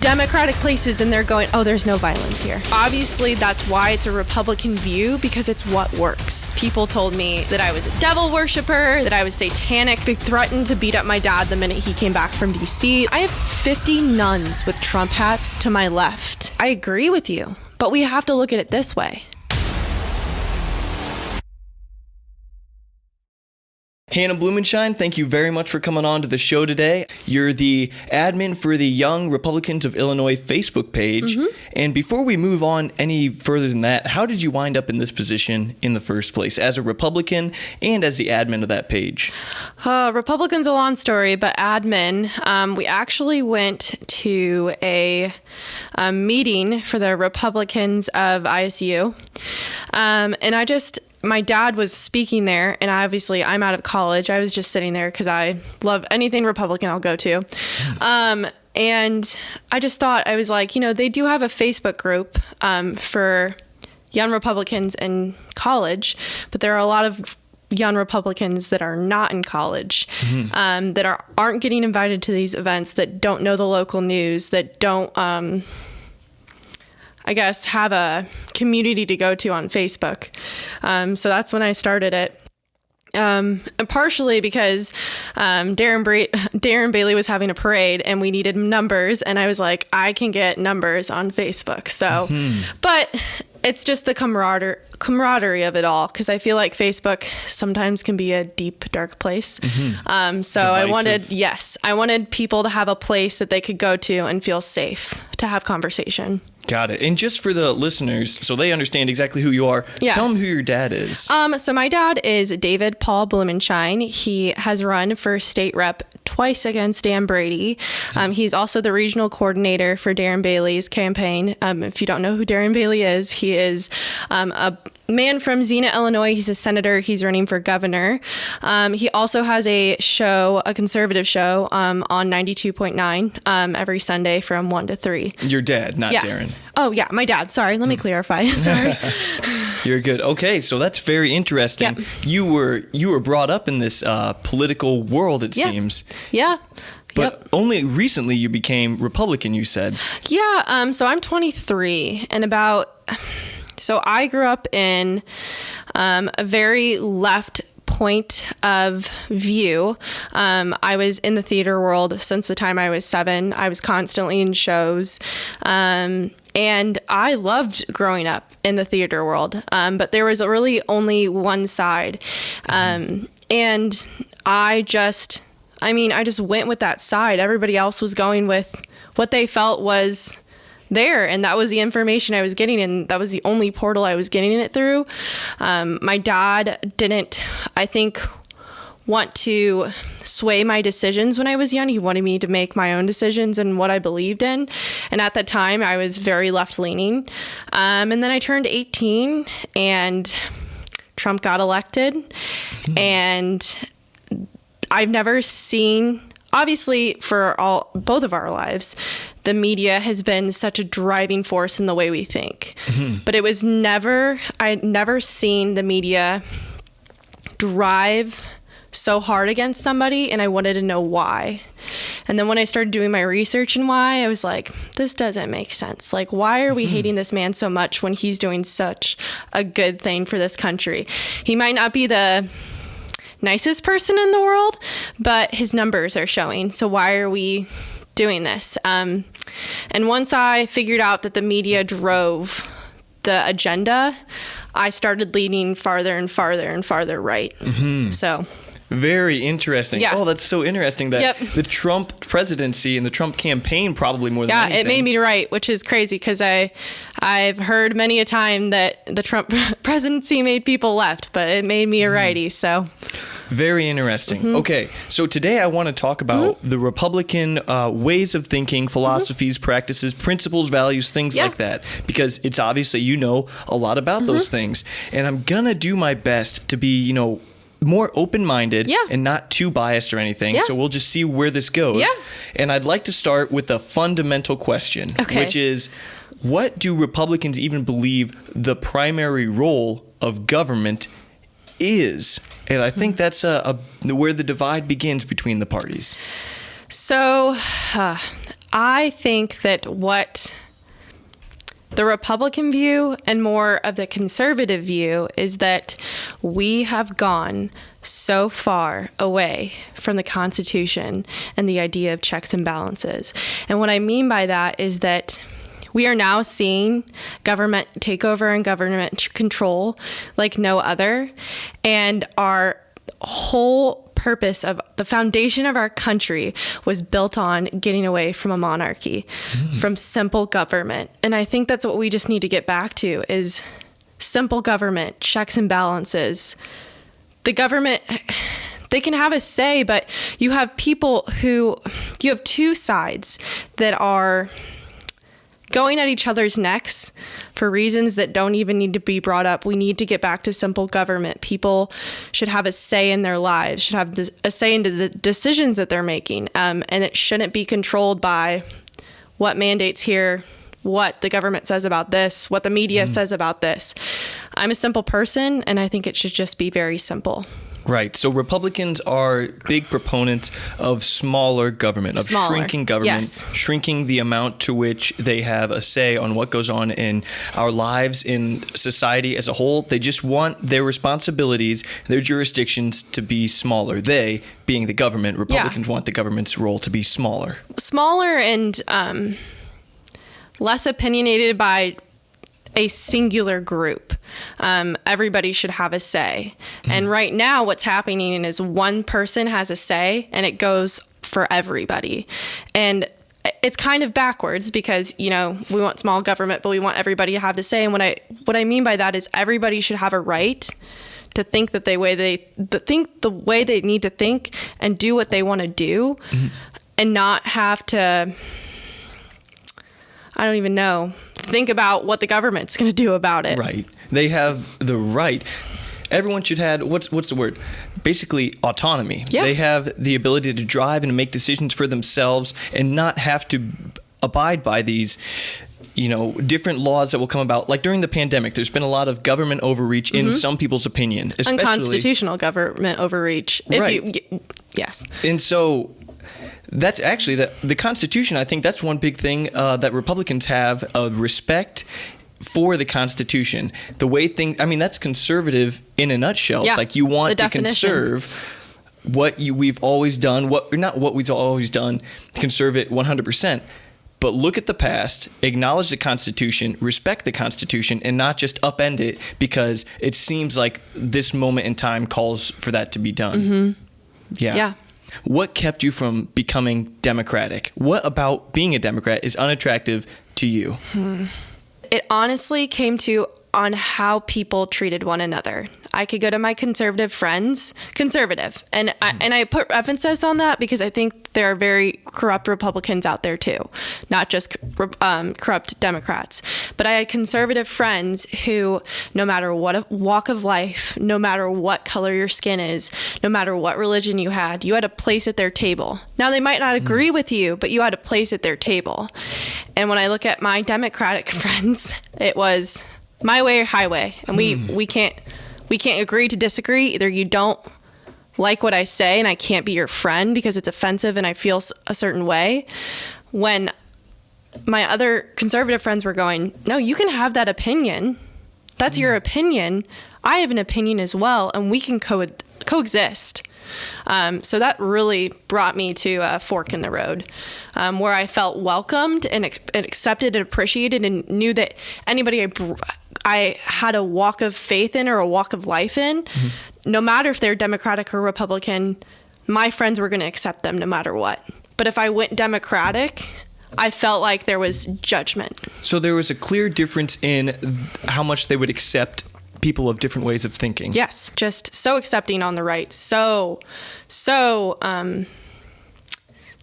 Democratic places and they're going, oh, there's no violence here. Obviously, that's why it's a Republican view, because it's what works. People told me that I was a devil worshiper, that I was satanic. They threatened to beat up my dad the minute he came back from DC. I have 50 nuns with Trump hats to my left. I agree with you, but we have to look at it this way. Hannah Blumenshine, thank you very much for coming on to the show today. You're the admin for the Young Republicans of Illinois Facebook page. And before we move on any further than that, how did you wind up in this position in the first place as a Republican and as the admin of that page? Republican's a long story, but admin, we actually went to a meeting for the Republicans of ISU. And my dad was speaking there, and obviously I'm out of college. I was just sitting there because I love anything Republican I'll go to. And I just thought, I was like, they do have a Facebook group for young Republicans in college, but there are a lot of young Republicans that are not in college, that aren't getting invited to these events, that don't know the local news, that don't... have a community to go to on Facebook. So that's when I started it. And partially because Darren Bailey was having a parade and we needed numbers. And I was like, I can get numbers on Facebook. So, but it's just the camaraderie of it all, because I feel like Facebook sometimes can be a deep, dark place. So Divisive. I wanted people to have a place that they could go to and feel safe to have conversation. Got it. And just for the listeners, so they understand exactly who you are, tell them who your dad is. So my dad is David Paul Blumenshine. He has run for state rep twice against Dan Brady. He's also the regional coordinator for Darren Bailey's campaign. If you don't know who Darren Bailey is, he is a man from Xenia, Illinois. He's a senator. He's running for governor. He also has a conservative show on 92.9 every Sunday from 1 to 3. Your dad, not Darren. Oh, yeah, my dad. Sorry, let me clarify. Sorry. You're good. Okay, so that's very interesting. Yep. You were brought up in this political world, it seems. Yeah. But only recently you became Republican, you said. Yeah, so I'm 23, and so I grew up in a very left point of view. I was in the theater world since the time I was 7. I was constantly in shows. And I loved growing up in the theater world. But there was really only one side. And I just went with that side. Everybody else was going with what they felt was there, and that was the information I was getting, and that was the only portal I was getting it through. My dad didn't, I think, want to sway my decisions when I was young. He wanted me to make my own decisions and what I believed in, and at that time I was very left-leaning. And then I turned 18 and Trump got elected, and I've never seen, obviously for both of our lives, the media has been such a driving force in the way we think. But I'd never seen the media drive so hard against somebody, and I wanted to know why. And then when I started doing my research and why, I was like, this doesn't make sense. Like, why are we hating this man so much when he's doing such a good thing for this country? He might not be the nicest person in the world, but his numbers are showing. So why are we doing this? And once I figured out that the media drove the agenda, I started leaning farther and farther and farther right. So very interesting. Yeah. Oh, that's so interesting that the Trump presidency and the Trump campaign probably more than anything. Yeah, it made me right, which is crazy because I've heard many a time that the Trump presidency made people left, but it made me a righty, so. Very interesting. Okay, so today I want to talk about the Republican ways of thinking, philosophies, practices, principles, values, things like that, because it's obviously you know a lot about those things, and I'm going to do my best to be, more open-minded and not too biased or anything. So we'll just see where this goes. And I'd like to start with a fundamental question, which is, what do Republicans even believe the primary role of government is? And I think that's where the divide begins between the parties. So I think that what the Republican view and more of the conservative view is that we have gone so far away from the Constitution and the idea of checks and balances. And what I mean by that is that we are now seeing government takeover and government control like no other. And our whole purpose of the foundation of our country was built on getting away from a monarchy, from simple government. And I think that's what we just need to get back to is simple government, checks and balances. The government, they can have a say, but you have people you have two sides that are going at each other's necks for reasons that don't even need to be brought up. We need to get back to simple government. People should have a say in their lives, should have a say in the decisions that they're making. And it shouldn't be controlled by what mandates here, what the government says about this, what the media says about this. I'm a simple person, and I think it should just be very simple. Right. So Republicans are big proponents of smaller government, of shrinking government, yes. Shrinking the amount to which they have a say on what goes on in our lives, in society as a whole. They just want their responsibilities, their jurisdictions to be smaller. They, being the government, Republicans want the government's role to be smaller. Smaller and less opinionated by a singular group. Everybody should have a say. And right now what's happening is one person has a say and it goes for everybody. And it's kind of backwards because, we want small government, but we want everybody to have a say. And what I mean by that is everybody should have a right to think that think the way they need to think and do what they want to do and not have to, I don't even know, think about what the government's going to do about it. Right. They have the right. Everyone should have, what's the word? Basically, autonomy. Yeah. They have the ability to drive and make decisions for themselves and not have to abide by these, different laws that will come about. Like during the pandemic, there's been a lot of government overreach in some people's opinion. Unconstitutional government overreach. Yes. And so that's actually the Constitution. I think that's one big thing that Republicans have of respect for the Constitution. The way that's conservative in a nutshell. Yeah, it's like you want to definition. conserve we've always done, not what we've always done, conserve it 100%. But look at the past, acknowledge the Constitution, respect the Constitution, and not just upend it because it seems like this moment in time calls for that to be done. Yeah. What kept you from becoming Democratic? What about being a Democrat is unattractive to you? It honestly came to on how people treated one another. I could go to my conservative friends, and I put emphasis on that because I think there are very corrupt Republicans out there too, not just corrupt Democrats. But I had conservative friends who, no matter what walk of life, no matter what color your skin is, no matter what religion you had a place at their table. Now they might not agree with you, but you had a place at their table. And when I look at my Democratic friends, it was my way or highway, and we can't agree to disagree. Either you don't like what I say and I can't be your friend because it's offensive and I feel a certain way. When my other conservative friends were going, no, you can have that opinion. That's your opinion. I have an opinion as well, and we can coexist. So that really brought me to a fork in the road, where I felt welcomed and accepted and appreciated and knew that anybody I had a walk of faith in or a walk of life in, no matter if they're Democratic or Republican, my friends were going to accept them no matter what. But if I went Democratic, I felt like there was judgment. So there was a clear difference in how much they would accept people of different ways of thinking. Yes, just so accepting on the right,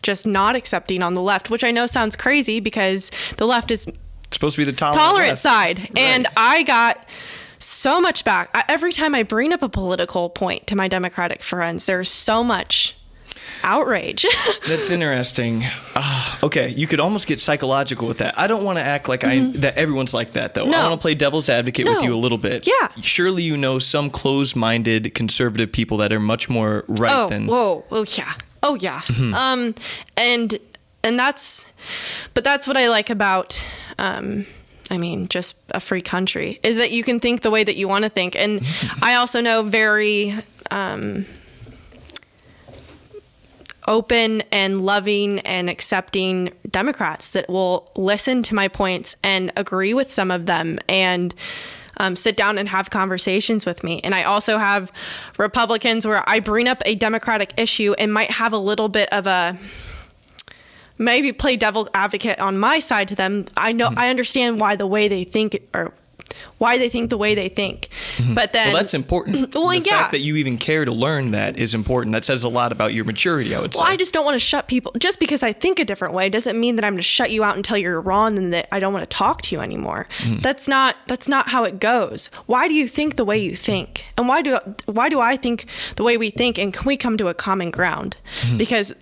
just not accepting on the left, which I know sounds crazy because the left is supposed to be the tolerant side. Right. And I got so much back. Every time I bring up a political point to my Democratic friends, there's so much outrage. That's interesting. Okay, you could almost get psychological with that. I don't want to act like that everyone's like that, though. No. I want to play devil's advocate with you a little bit. Yeah. Surely you know some closed-minded conservative people that are much more right than... Oh, yeah. And but that's what I like about, just a free country, is that you can think the way that you want to think. And I also know very open and loving and accepting Democrats that will listen to my points and agree with some of them and sit down and have conversations with me. And I also have Republicans where I bring up a Democratic issue and might have a little bit of maybe play devil advocate on my side to them. I know I understand why the way they think, or why they think the way they think. But then, well, that's important. The fact that you even care to learn that is important. That says a lot about your maturity, I would say. Well, I just don't want to shut people. Just because I think a different way doesn't mean that I'm going to shut you out until you're wrong and that I don't want to talk to you anymore. That's not how it goes. Why do you think the way you think? And why do I think the way we think? And can we come to a common ground? Because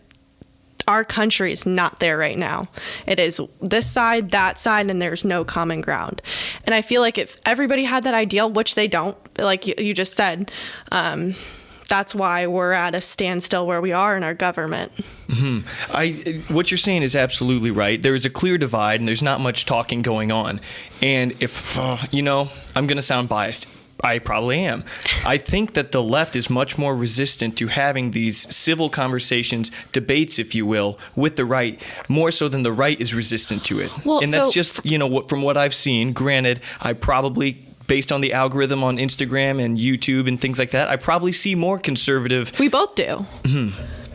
our country is not there right now. It is this side, that side, and there's no common ground. And I feel like if everybody had that ideal, which they don't, like you just said, that's why we're at a standstill where we are in our government. What you're saying is absolutely right. There is a clear divide, and there's not much talking going on. And if, I'm going to sound biased. I probably am. I think that the left is much more resistant to having these civil conversations, debates, if you will, with the right, more so than the right is resistant to it. Well, and that's just, from what I've seen. Granted, I probably, based on the algorithm on Instagram and YouTube and things like that, I probably see more conservative. We both do.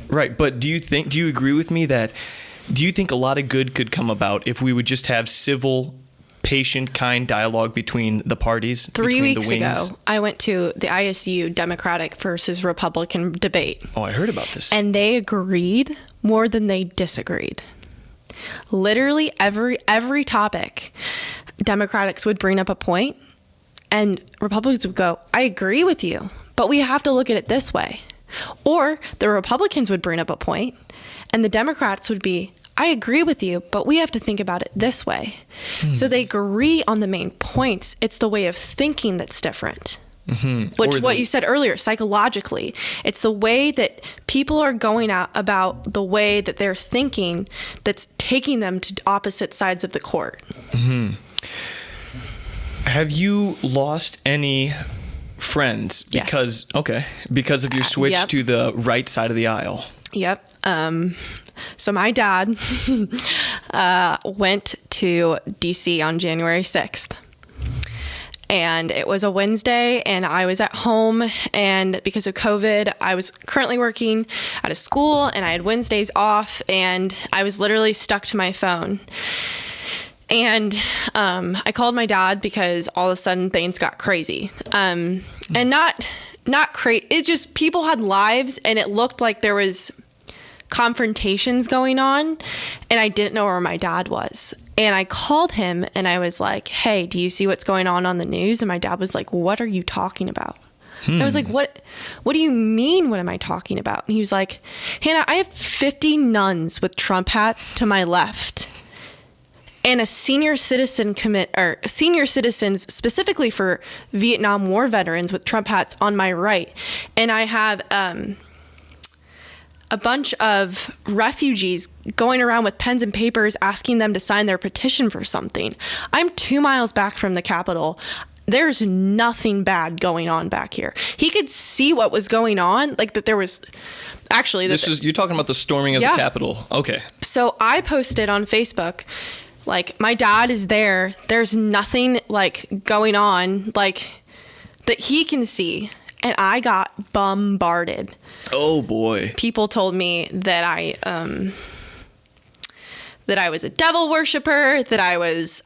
Right. But do you agree with me do you think a lot of good could come about if we would just have civil, patient, kind dialogue between the parties? 3 weeks ago, I went to the ISU Democratic versus Republican debate. Oh, I heard about this. And they agreed more than they disagreed. Literally every topic, Democrats would bring up a point and Republicans would go, I agree with you, but we have to look at it this way. Or the Republicans would bring up a point and the Democrats would be, I agree with you, but we have to think about it this way. So they agree on the main points. It's the way of thinking that's different. What you said earlier, psychologically, it's the way that people are going out about the way that they're thinking that's taking them to opposite sides of the court. Have you lost any friends because of your switch to the right side of the aisle? Yep. So my dad went to DC on January 6th. And it was a Wednesday and I was at home, and because of COVID, I was currently working at a school and I had Wednesdays off and I was literally stuck to my phone. And I called my dad because all of a sudden things got crazy. And not crazy. It just, people had lives and it looked like there was confrontations going on and I didn't know where my dad was. And I called him and I was like, hey, do you see what's going on the news? And my dad was like, what are you talking about? I was like, what do you mean? What am I talking about? And he was like, Hannah, I have 50 nuns with Trump hats to my left and a senior citizens specifically for Vietnam War veterans with Trump hats on my right. And I have, a bunch of refugees going around with pens and papers asking them to sign their petition for something. I'm 2 miles back from the Capitol. There's nothing bad going on back here. He could see what was going on, like that there was actually... You're talking about the storming of the Capitol. Okay. So I posted on Facebook, like, my dad is there. There's nothing like going on like that he can see. And I got bombarded. Oh boy! People told me that I was a devil worshiper. That I was,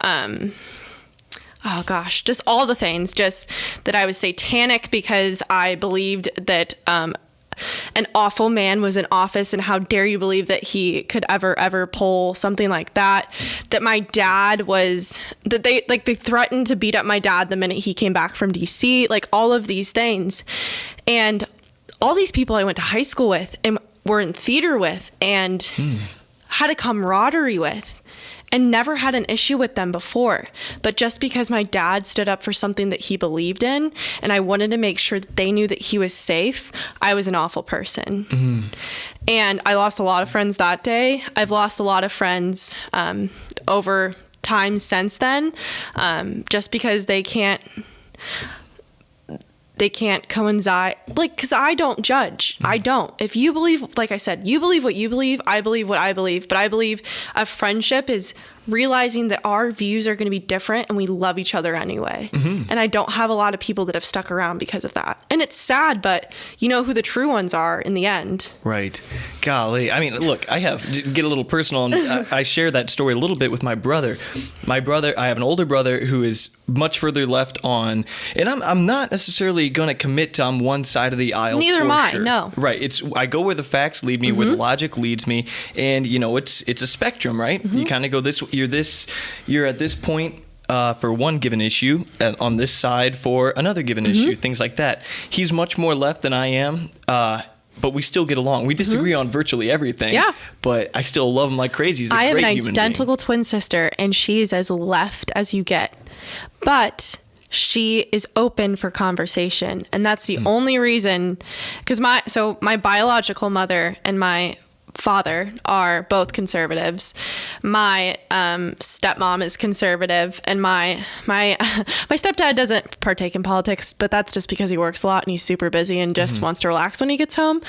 just all the things. Just that I was satanic because I believed that an awful man was in office, and how dare you believe that he could ever pull something like that. That my dad was, that they threatened to beat up my dad the minute he came back from DC, like all of these things. And all these people I went to high school with and were in theater with and had a camaraderie with. and never had an issue with them before. But just because my dad stood up for something that he believed in, and I wanted to make sure that they knew that he was safe, I was an awful person. And I lost a lot of friends that day. I've lost a lot of friends over time since then, just because they can't coincide, like, because I don't judge. I don't. If you believe, like I said, you believe what you believe, I believe what I believe, but I believe a friendship is realizing that our views are going to be different and we love each other anyway. And I don't have a lot of people that have stuck around because of that. And it's sad, but you know who the true ones are in the end. Right. Golly. I mean, look, I have to get a little personal, and I share that story a little bit with my brother. I have an older brother who is much further left on, and I'm not necessarily going to commit to on one side of the aisle. Neither am I, no. Right. I go where the facts lead me, where the logic leads me, and you know, it's a spectrum, right? You kind of go you're at this point for one given issue, on this side for another given issue, things like that. He's much more left than I am, but we still get along. We disagree on virtually everything, but I still love him like crazy. He's a great human being. I have an identical twin sister, and she's as left as you get. But she is open for conversation, and that's the only reason, because my biological mother and my father are both conservatives. My stepmom is conservative, and my stepdad doesn't partake in politics, but that's just because he works a lot and he's super busy and just wants to relax when he gets home.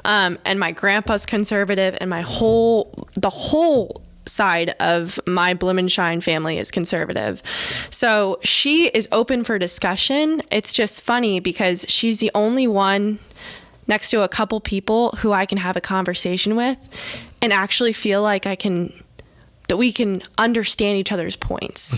And my grandpa's conservative, and the whole side of my Blumenshine family is conservative. So she is open for discussion. It's just funny because she's the only one next to a couple people who I can have a conversation with and actually feel like that we can understand each other's points.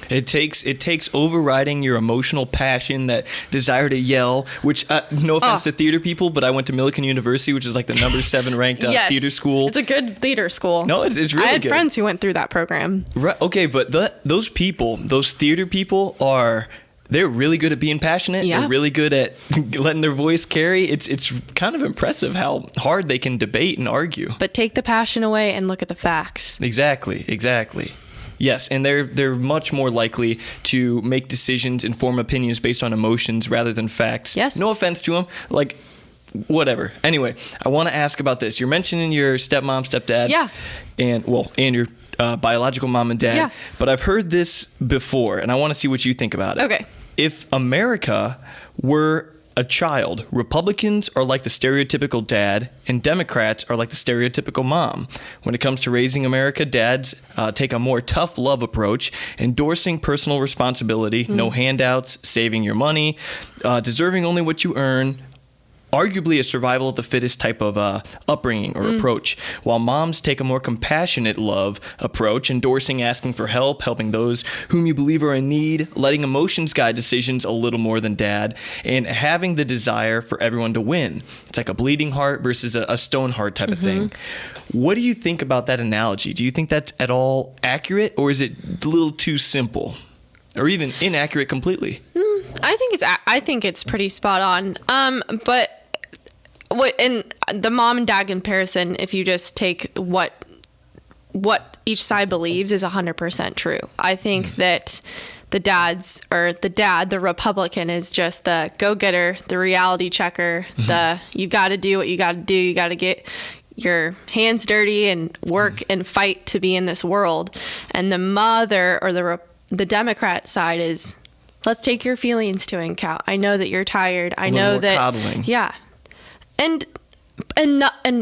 It takes overriding your emotional passion, that desire to yell, which no offense to theater people, but I went to Millikan University, which is like the number 7 ranked theater school. It's a good theater school. No, it's really good. I had friends who went through that program. Right. Okay, but those theater people they're really good at being passionate. Yeah. They're really good at letting their voice carry. It's kind of impressive how hard they can debate and argue. But take the passion away and look at the facts. Exactly. Yes, and they're much more likely to make decisions and form opinions based on emotions rather than facts. Yes. No offense to them. Like, whatever. Anyway, I want to ask about this. You're mentioning your stepmom, stepdad. Yeah. And your biological mom and dad. Yeah. But I've heard this before, and I want to see what you think about it. Okay. If America were a child, Republicans are like the stereotypical dad, and Democrats are like the stereotypical mom. When it comes to raising America, dads take a more tough love approach, endorsing personal responsibility, no handouts, saving your money, deserving only what you earn, arguably a survival of the fittest type of upbringing or approach, while moms take a more compassionate love approach, endorsing asking for help, helping those whom you believe are in need, letting emotions guide decisions a little more than dad, and having the desire for everyone to win. It's like a bleeding heart versus a stone heart type of thing. What do you think about that analogy? Do you think that's at all accurate, or is it a little too simple, or even inaccurate completely? I think it's pretty spot on. But in the mom and dad comparison, if you just take what each side believes, is 100% true. I think that the Republican is just the go-getter, the reality checker, you got to do what you got to do. You got to get your hands dirty and work and fight to be in this world. And the mother or the Democrat side is, let's take your feelings into account. I know that you're tired. I know that coddling. Yeah. And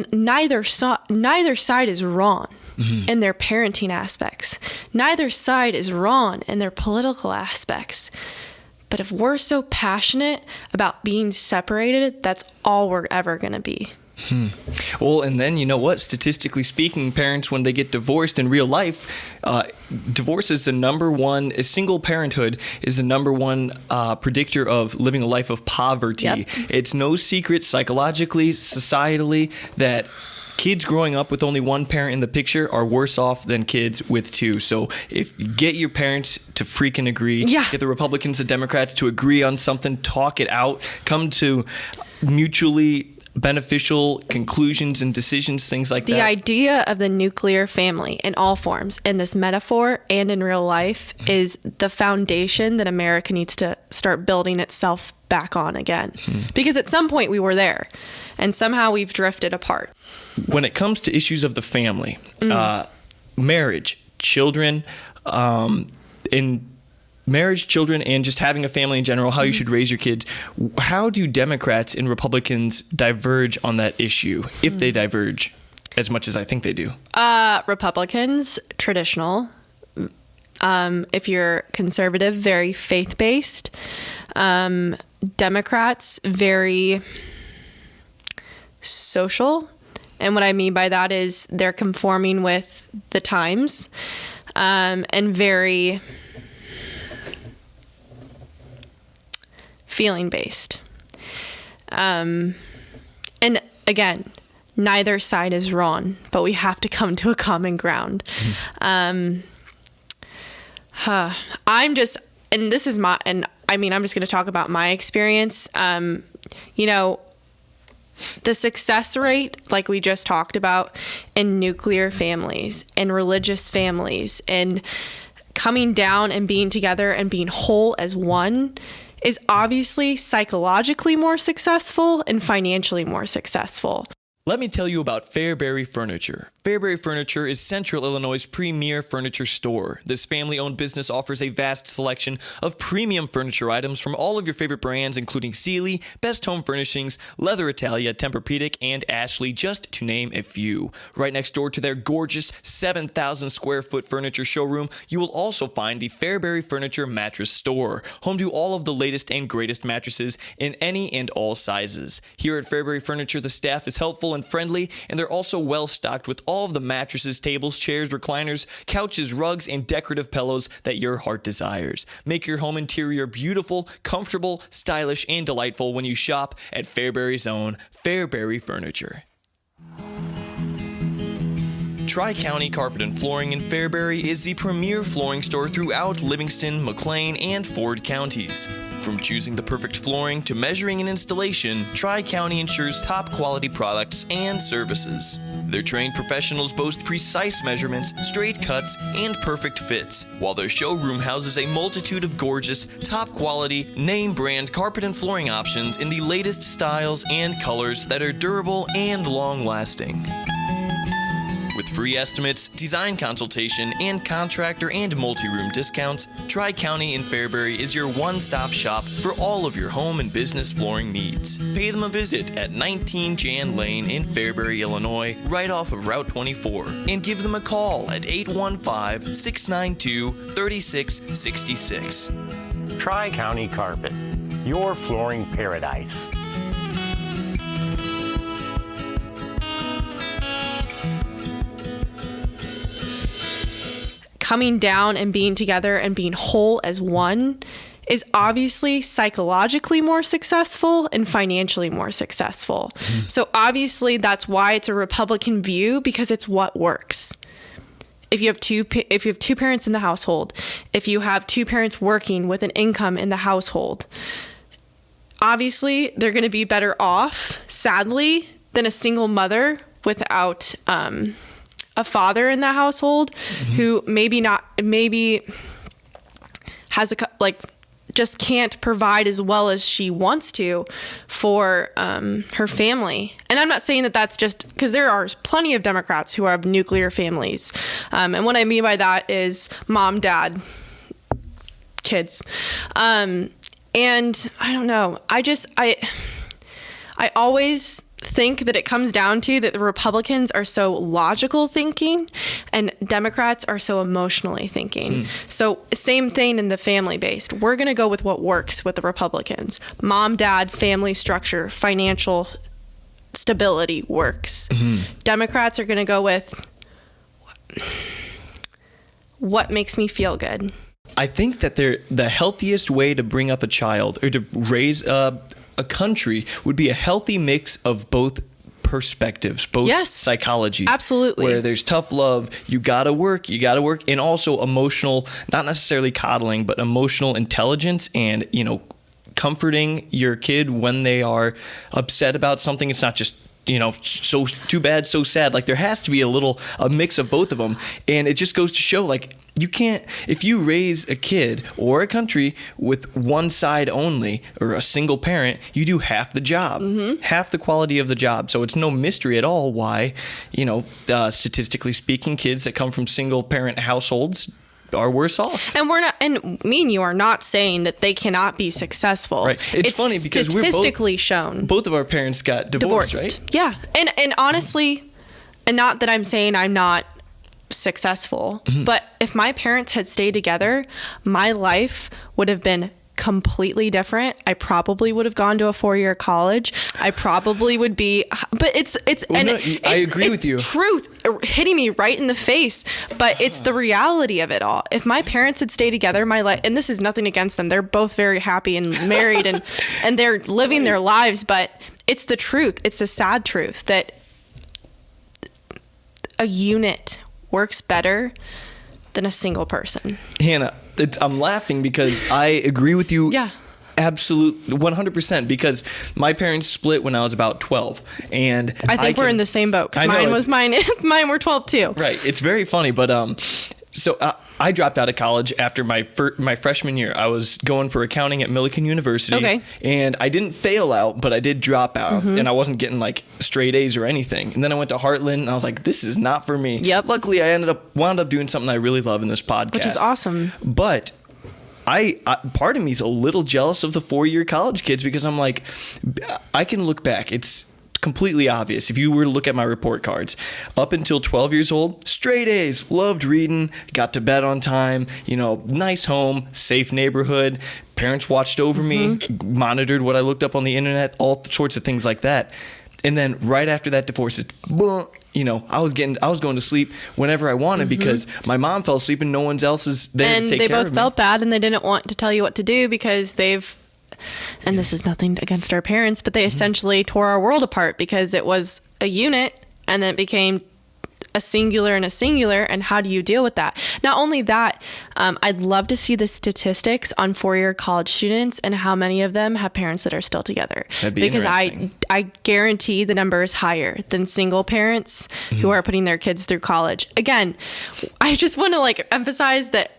neither side is wrong in their parenting aspects. Neither side is wrong in their political aspects. But if we're so passionate about being separated, that's all we're ever going to be. Well, and then you know what? Statistically speaking, parents, when they get divorced in real life, divorce is the number one. Single parenthood is the number one predictor of living a life of poverty. Yep. It's no secret psychologically, societally, that kids growing up with only one parent in the picture are worse off than kids with two. So if you get your parents to freaking agree, get the Republicans and Democrats to agree on something, talk it out, come to mutually beneficial conclusions and decisions, things like that. The idea of the nuclear family in all forms, in this metaphor and in real life, is the foundation that America needs to start building itself back on again. Because at some point we were there, and somehow we've drifted apart. When it comes to issues of the family, marriage, children, marriage, children, and just having a family in general, how you should raise your kids. How do Democrats and Republicans diverge on that issue, if they diverge as much as I think they do? Republicans, traditional. If you're conservative, very faith-based. Democrats, very social. And what I mean by that is they're conforming with the times, and very feeling based. And again, neither side is wrong, but we have to come to a common ground. I'm just going to talk about my experience. The success rate, like we just talked about, in nuclear families and religious families and coming down and being together and being whole as one, is obviously psychologically more successful and financially more successful. Let me tell you about Fairbury Furniture. Fairbury Furniture is Central Illinois' premier furniture store. This family-owned business offers a vast selection of premium furniture items from all of your favorite brands, including Sealy, Best Home Furnishings, Leather Italia, Tempur-Pedic, and Ashley, just to name a few. Right next door to their gorgeous 7,000 square foot furniture showroom, you will also find the Fairbury Furniture Mattress Store, home to all of the latest and greatest mattresses in any and all sizes. Here at Fairbury Furniture, the staff is helpful and friendly, and they're also well stocked with all of the mattresses, tables, chairs, recliners, couches, rugs, and decorative pillows that your heart desires. Make your home interior beautiful, comfortable, stylish, and delightful when you shop at Fairbury's own Fairbury Furniture. Tri-County Carpet and Flooring in Fairbury is the premier flooring store throughout Livingston, McLean, and Ford counties. From choosing the perfect flooring to measuring and installation, Tri-County ensures top quality products and services. Their trained professionals boast precise measurements, straight cuts, and perfect fits, while their showroom houses a multitude of gorgeous, top quality, name brand carpet and flooring options in the latest styles and colors that are durable and long lasting. With free estimates, design consultation, and contractor and multi-room discounts, Tri-County in Fairbury is your one-stop shop for all of your home and business flooring needs. Pay them a visit at 19 Jan Lane in Fairbury, Illinois, right off of Route 24, and give them a call at 815-692-3666. Tri-County Carpet, your flooring paradise. Coming down and being together and being whole as one is obviously psychologically more successful and financially more successful. So obviously that's why it's a Republican view, because it's what works. If you have two parents in the household, if you have two parents working with an income in the household, obviously they're going to be better off, sadly, than a single mother without a father in the household who maybe has just can't provide as well as she wants to for her family. And I'm not saying that that's just because there are plenty of Democrats who have nuclear families. And what I mean by that is mom, dad, kids. And I don't know. I always think that it comes down to that the Republicans are so logical thinking and Democrats are so emotionally thinking. So same thing in the family based. We're going to go with what works with the Republicans. Mom, dad, family structure, financial stability works. Democrats are going to go with what makes me feel good. I think that the healthiest way to bring up a child or to raise a country would be a healthy mix of both perspectives, both psychologies. Absolutely. Where there's tough love, you gotta work, and also emotional, not necessarily coddling, but emotional intelligence and, comforting your kid when they are upset about something. It's not just, so too bad, so sad. Like there has to be a mix of both of them. And it just goes to show, like, you can't, if you raise a kid or a country with one side only or a single parent, you do half the job, half the quality of the job. So it's no mystery at all why, statistically speaking, kids that come from single parent households are worse off. And me and you are not saying that they cannot be successful. Right. It's funny because statistically shown. Both of our parents got divorced, right? Yeah. And honestly, and not that I'm saying I'm not successful, but if my parents had stayed together, my life would have been completely different. I probably would have gone to a 4-year college. I probably would be, but I agree with you. Truth hitting me right in the face, but it's the reality of it all. If my parents had stayed together, my life, and this is nothing against them, they're both very happy and married and they're living their lives, but it's the truth. It's the sad truth that a unit works better than a single person. Hannah, I'm laughing because I agree with you. Yeah. Absolutely, 100%, because my parents split when I was about 12, and I think we're in the same boat because mine were 12 too. Right. It's very funny, but so I dropped out of college after my freshman year. I was going for accounting at Millikan University. Okay. And I didn't fail out, but I did drop out, and I wasn't getting like straight A's or anything. And then I went to Heartland, and I was like, this is not for me. Yep. Luckily, I wound up doing something I really love in this podcast, Which is awesome. But I part of me is a little jealous of the 4-year college kids because I'm like, I can look back. It's completely obvious. If you were to look at my report cards, up until 12 years old, straight A's, loved reading, got to bed on time, nice home, safe neighborhood, parents watched over me, monitored what I looked up on the internet, all sorts of things like that. And then right after that divorce, it's, I was going to sleep whenever I wanted because my mom fell asleep and no one else is there to take care of me. And they both felt bad and they didn't want to tell you what to do because and this is nothing against our parents, but they essentially tore our world apart because it was a unit and then it became a singular and a singular. And how do you deal with that? Not only that, I'd love to see the statistics on 4-year college students and how many of them have parents that are still together. That'd be because interesting. I guarantee the number is higher than single parents who are putting their kids through college. Again, I just want to emphasize that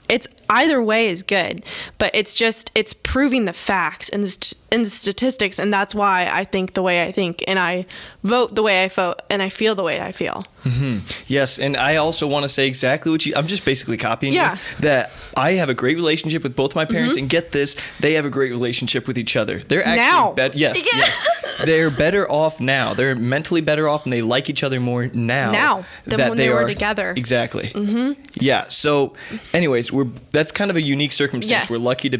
it's either way is good, but it's proving the facts and the statistics. And that's why I think the way I think and I vote the way I vote and I feel the way I feel. Yes. And I also want to say exactly what I'm just basically copying you, that I have a great relationship with both my parents and get this, they have a great relationship with each other. They're actually better. Yes. They're better off now. They're mentally better off and they like each other more now than when they were together. Exactly. Yeah. So anyways, that's kind of a unique circumstance. Yes. We're lucky to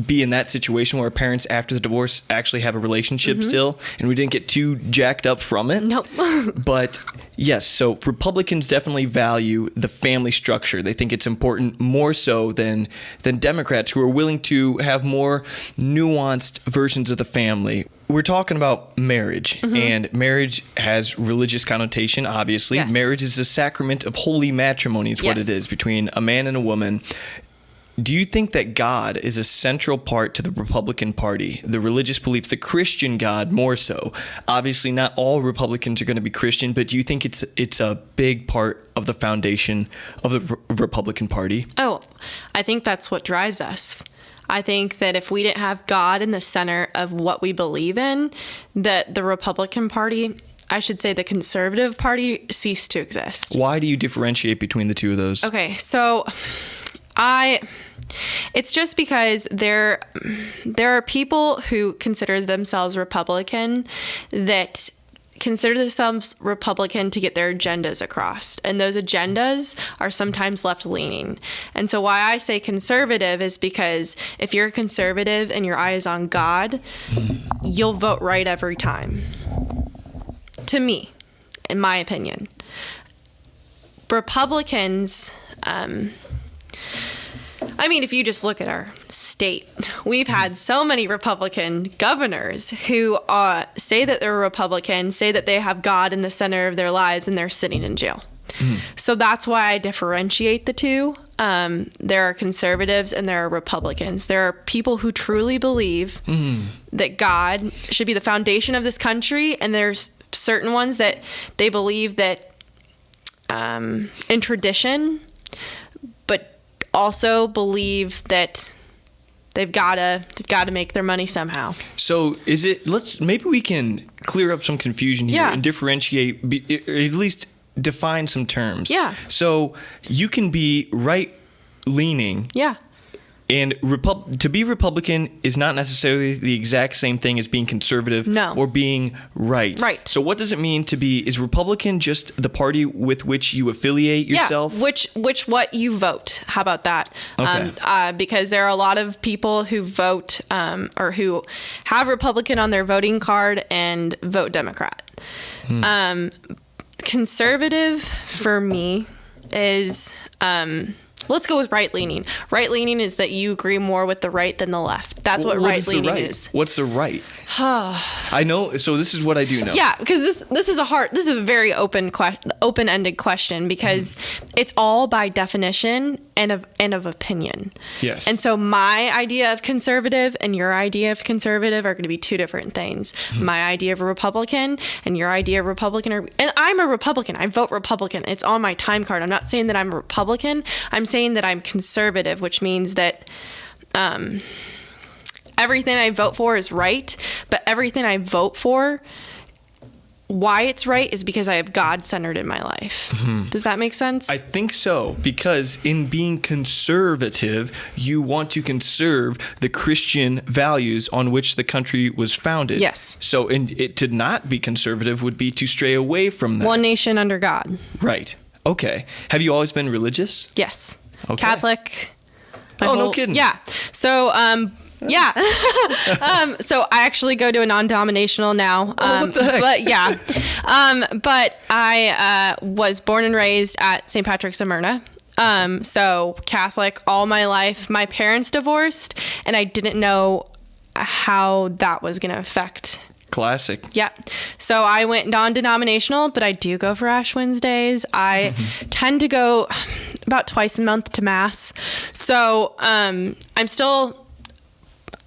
be in that situation where our parents after the divorce actually have a relationship still, and we didn't get too jacked up from it. Nope. But yes, so Republicans definitely value the family structure. They think it's important more so than Democrats, who are willing to have more nuanced versions of the family. We're talking about marriage, and marriage has religious connotation, obviously. Yes. Marriage is a sacrament of holy matrimony is what it is between a man and a woman. Do you think that God is a central part to the Republican Party, the religious beliefs, the Christian God more so? Obviously, not all Republicans are going to be Christian, but do you think it's a big part of the foundation of the Republican Party? Oh, I think that's what drives us. I think that if we didn't have God in the center of what we believe in, that the Republican Party, I should say the Conservative Party, ceased to exist. Why do you differentiate between the two of those? Okay, so it's just because there are people who consider themselves Republican that consider themselves Republican to get their agendas across. And those agendas are sometimes left-leaning. And so why I say conservative is because if you're a conservative and your eye is on God, you'll vote right every time. To me, in my opinion. Republicans, if you just look at our state, we've had so many Republican governors who say that they're Republican, say that they have God in the center of their lives, and they're sitting in jail. So that's why I differentiate the two. There are conservatives and there are Republicans. There are people who truly believe that God should be the foundation of this country, and there's certain ones that they believe that in tradition, but also believe that they've got to make their money somehow. So maybe we can clear up some confusion here and differentiate, or at least define some terms. Yeah. So you can be right-leaning. Yeah. And to be Republican is not necessarily the exact same thing as being conservative or being right. Right. So what does it mean to be, is Republican just the party with which you affiliate yourself? Yeah, what you vote. How about that? Okay. Because there are a lot of people who vote or who have Republican on their voting card and vote Democrat. Conservative for me is... let's go with right-leaning. Right-leaning is that you agree more with the right than the left. That's what right-leaning is. What's the right? I know. So this is what I do know. Yeah, because this is a very open-ended question, because it's all by definition and of opinion. Yes. And so my idea of conservative and your idea of conservative are going to be two different things. My idea of a Republican and your idea of Republican and I'm a Republican. I vote Republican. It's on my time card. I'm not saying that I'm a Republican. I'm saying that I'm conservative, which means that everything I vote for is right, but everything I vote for, why it's right is because I have God centered in my life. Does that make sense? I think so, because in being conservative, you want to conserve the Christian values on which the country was founded. Yes. So to not be conservative would be to stray away from that. One nation under God. Right. Okay. Have you always been religious? Yes. Okay. Catholic. No kidding. Yeah. So, yeah. So I actually go to a non-denominational now. What the heck? But yeah. But I was born and raised at St. Patrick's of Myrna. So Catholic all my life. My parents divorced, and I didn't know how that was going to affect. Classic. Yeah. So I went non-denominational, but I do go for Ash Wednesdays. I tend to go about twice a month to Mass. So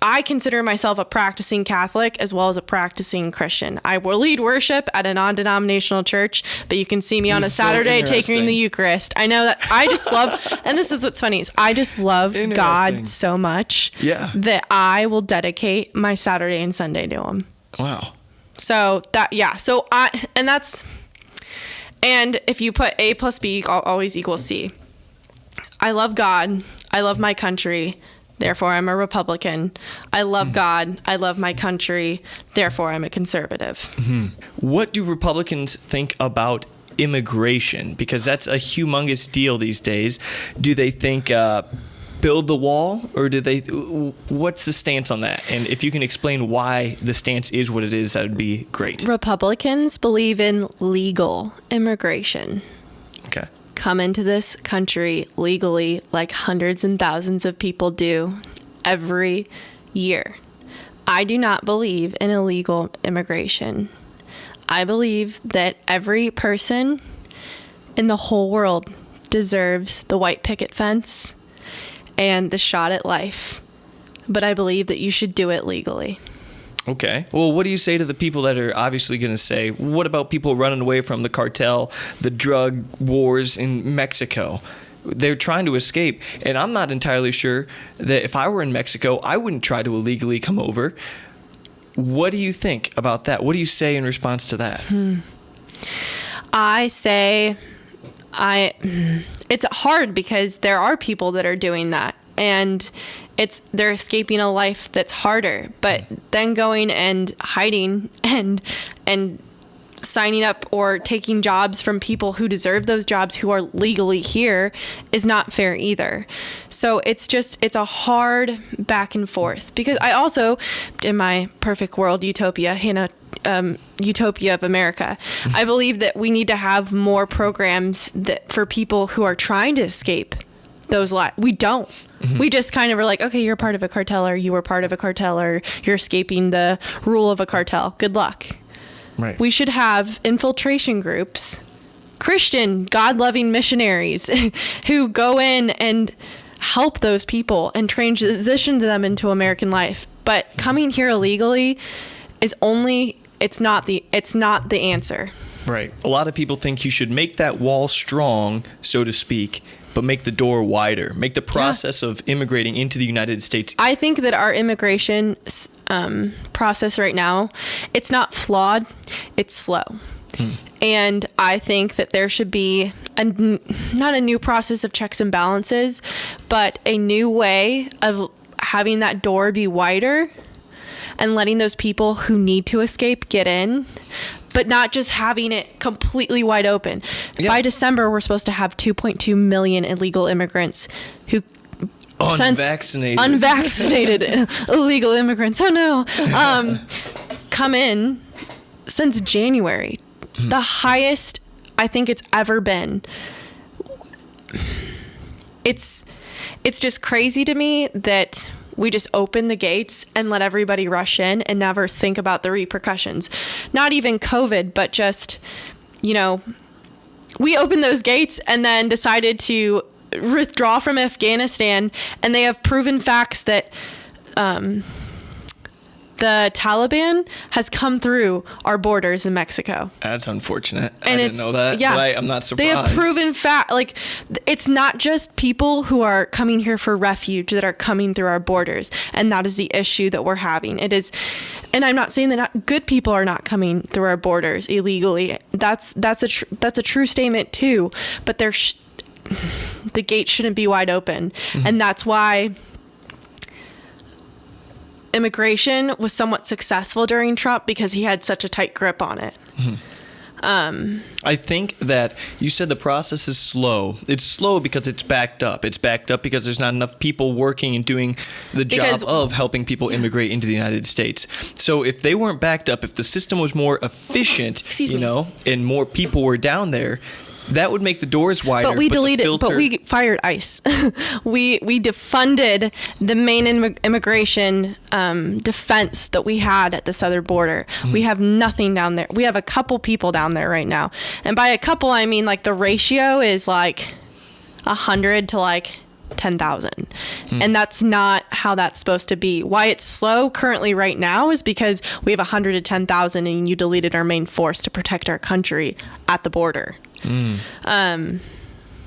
I consider myself a practicing Catholic as well as a practicing Christian. I will lead worship at a non-denominational church, but you can see me on a Saturday taking the Eucharist. I know that I just love, and this is what's funny, is I just love God so much that I will dedicate my Saturday and Sunday to him. Wow. So and if you put A plus B always equals C. I love God. I love my country. Therefore, I'm a Republican. I love God. I love my country. Therefore, I'm a conservative. What do Republicans think about immigration? Because that's a humongous deal these days. Do they think build the wall, or what's the stance on that? And if you can explain why the stance is what it is, that would be great. Republicans believe in legal immigration. Okay. Come into this country legally like hundreds and thousands of people do every year. I do not believe in illegal immigration. I believe that every person in the whole world deserves the white picket fence and the shot at life. But I believe that you should do it legally. Okay. Well, what do you say to the people that are obviously going to say, what about people running away from the cartel, the drug wars in Mexico? They're trying to escape. And I'm not entirely sure that if I were in Mexico, I wouldn't try to illegally come over. What do you think about that? What do you say in response to that? I say it's hard because there are people that are doing that, and they're escaping a life that's harder, but then going and hiding and signing up or taking jobs from people who deserve those jobs who are legally here is not fair either. So it's a hard back and forth, because I also, in my perfect world utopia, utopia of America, I believe that we need to have more programs that for people who are trying to escape those lives. We don't. We just kind of are like, okay, you're part of a cartel, or you were part of a cartel, or you're escaping the rule of a cartel. Good luck. Right. We should have infiltration groups Christian, God-loving missionaries who go in and help those people and transition them into American life. But coming here illegally is it's not the answer. Right. A lot of people think you should make that wall strong, so to speak, but make the door wider. Make the process of immigrating into the United States. I think that our immigration process right now, it's not flawed, it's slow. And I think that there should be not a new process of checks and balances, but a new way of having that door be wider and letting those people who need to escape get in, but not just having it completely wide open. Yeah. By December, we're supposed to have 2.2 million illegal immigrants who unvaccinated illegal immigrants. Oh no. Come in since January. The highest I think it's ever been. It's just crazy to me that we just open the gates and let everybody rush in and never think about the repercussions. Not even COVID, but just, we opened those gates and then decided to withdraw from Afghanistan, and they have proven facts that the Taliban has come through our borders in Mexico. That's unfortunate. And I didn't know that. Yeah, but I'm not surprised. They have proven fact. Like, it's not just people who are coming here for refuge that are coming through our borders, and that is the issue that we're having. It is, and I'm not saying that good people are not coming through our borders illegally. That's a true statement too. But the gate shouldn't be wide open, and that's why immigration was somewhat successful during Trump, because he had such a tight grip on it. I think that you said the process is slow. It's slow because it's backed up. It's backed up because there's not enough people working and doing the job of helping people immigrate into the United States. So if they weren't backed up, if the system was more efficient, and more people were down there, that would make the doors wider. But we we fired ICE. we defunded the main immigration defense that we had at the southern border. We have nothing down there. We have a couple people down there right now. And by a couple, I mean like the ratio is like 100 to like 10,000. And that's not how that's supposed to be. Why it's slow currently right now is because we have 100 to 10,000 and you deleted our main force to protect our country at the border. And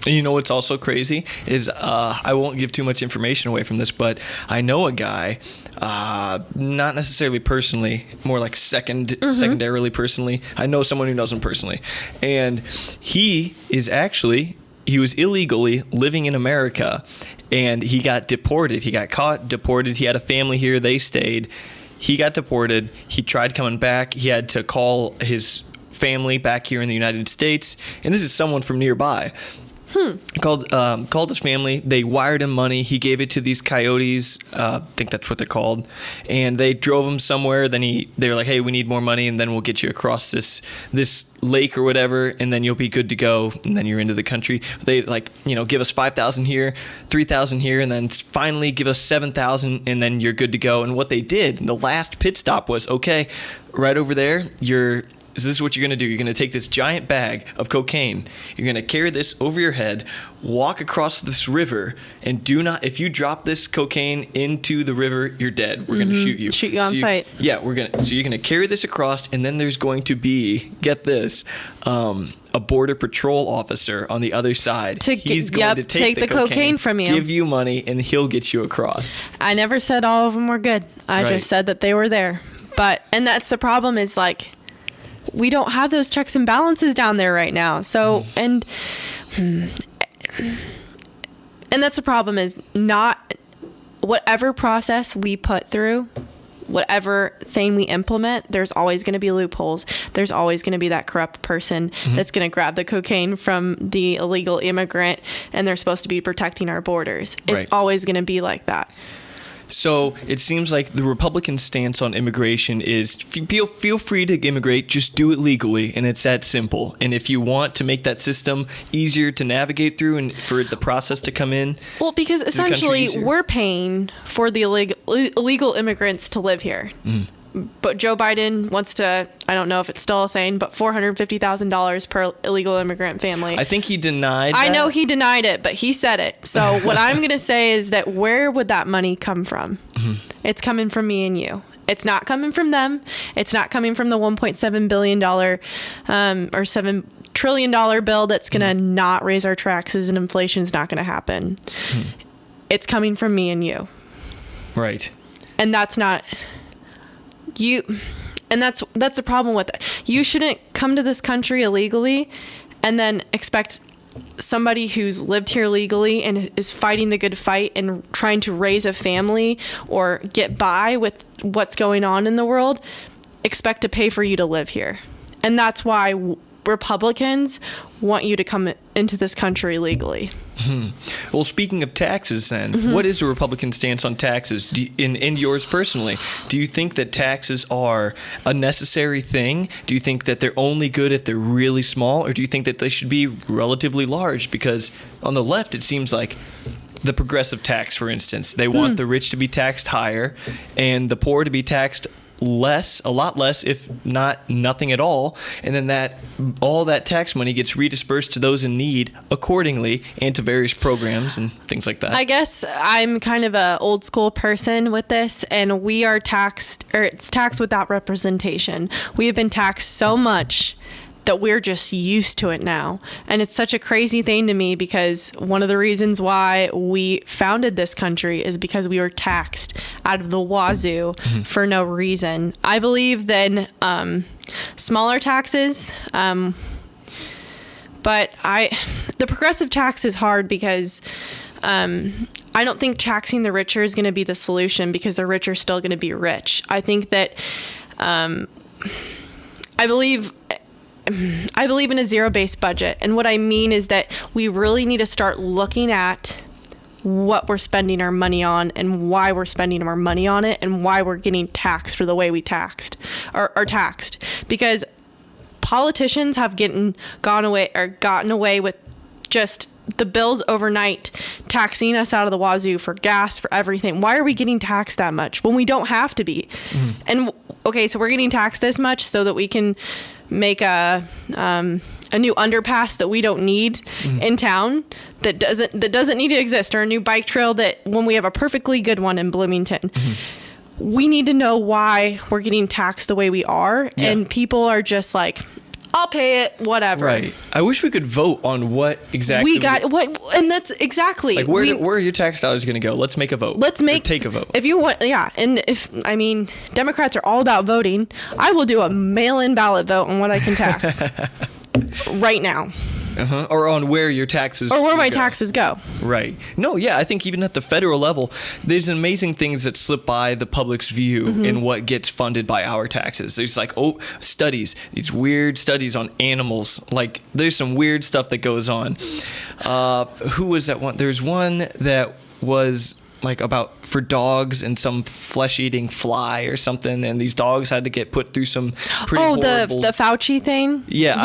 you know what's also crazy is I won't give too much information away from this, but I know a guy, not necessarily personally, more like secondarily personally. I know someone who knows him personally, and he was illegally living in America, and he got deported. He got caught, deported. He had a family here. They stayed. He got deported. He tried coming back. He had to call his family back here in the United States, and this is someone from nearby. Called his family. They wired him money. He gave it to these coyotes. I think that's what they're called. And they drove him somewhere. Then they were like, "Hey, we need more money, and then we'll get you across this lake or whatever, and then you'll be good to go. And then you're into the country." They give us 5,000 here, 3,000 here, and then finally give us 7,000, and then you're good to go. And what they did, the last pit stop was, okay, right over there, this is what you're going to do. You're going to take this giant bag of cocaine. You're going to carry this over your head, walk across this river, and if you drop this cocaine into the river, you're dead. We're going to shoot you. Shoot you on sight. Yeah, so you're going to carry this across, and then there's going to be, get this, a border patrol officer on the other side. He's going to take the cocaine from you, give you money, and he'll get you across. I never said all of them were good. I just said that they were there. And that's the problem is like, we don't have those checks and balances down there right now. So, and that's the problem is not whatever process we put through, whatever thing we implement, there's always going to be loopholes. There's always going to be that corrupt person that's going to grab the cocaine from the illegal immigrant, and they're supposed to be protecting our borders. It's always going to be like that. So it seems like the Republican stance on immigration is feel free to immigrate, just do it legally, and it's that simple. And if you want to make that system easier to navigate through and for the process to come in, well, because essentially we're paying for the illegal immigrants to live here. but Joe Biden wants to, I don't know if it's still a thing, but $450,000 per illegal immigrant family. I think he denied I that. know he denied it, but he said it. So what I'm going to say is that where would that money come from? It's coming from me and you. It's not coming from them. It's not coming from the $1.7 billion or $7 trillion bill that's going to not raise our taxes, and inflation's not going to happen. It's coming from me and you. Right. And that's not you. And that's a problem with it. You shouldn't come to this country illegally and then expect somebody who's lived here legally and is fighting the good fight and trying to raise a family or get by with what's going on in the world, expect to pay for you to live here. And that's why Republicans want you to come into this country legally. Well, speaking of taxes then, what is the Republican stance on taxes in yours personally? Do you think that taxes are a necessary thing? Do you think that they're only good if they're really small? Or do you think that they should be relatively large? Because on the left, it seems like the progressive tax, for instance, they want the rich to be taxed higher and the poor to be taxed less, a lot less, if not nothing at all, and then all that tax money gets redispersed to those in need accordingly and to various programs and things like that. I guess I'm kind of a old school person with this, and we are taxed, or it's taxed without representation. We have been taxed so much that we're just used to it now. And it's such a crazy thing to me, because one of the reasons why we founded this country is because we were taxed out of the wazoo for no reason. I believe that smaller taxes, but the progressive tax is hard because I don't think taxing the richer is going to be the solution, because the rich are still going to be rich. I think that I believe in a zero-based budget. And what I mean is that we really need to start looking at what we're spending our money on and why we're spending our money on it and why we're getting taxed for the way we are taxed. Because politicians have gotten away with just the bills overnight, taxing us out of the wazoo for gas, for everything. Why are we getting taxed that much when we don't have to be? And okay, so we're getting taxed this much so that we can make a new underpass that we don't need in town, that doesn't need to exist, or a new bike trail that, when we have a perfectly good one in Bloomington. We need to know why we're getting taxed the way we are, and people are just like, I'll pay it, whatever. Right. I wish we could vote on what exactly and that's exactly like where are your tax dollars going to go? Let's make a vote. Take a vote. If you want, and Democrats are all about voting. I will do a mail-in ballot vote on what I can tax right now. Or on where your taxes or where my taxes go. Right. No, yeah, I think even at the federal level, there's amazing things that slip by the public's view in what gets funded by our taxes. There's like, studies, these weird studies on animals. Like, there's some weird stuff that goes on. Who was that one? There's one that was like about for dogs and some flesh-eating fly or something, and these dogs had to get put through some pretty horrible... the Fauci thing? Yeah.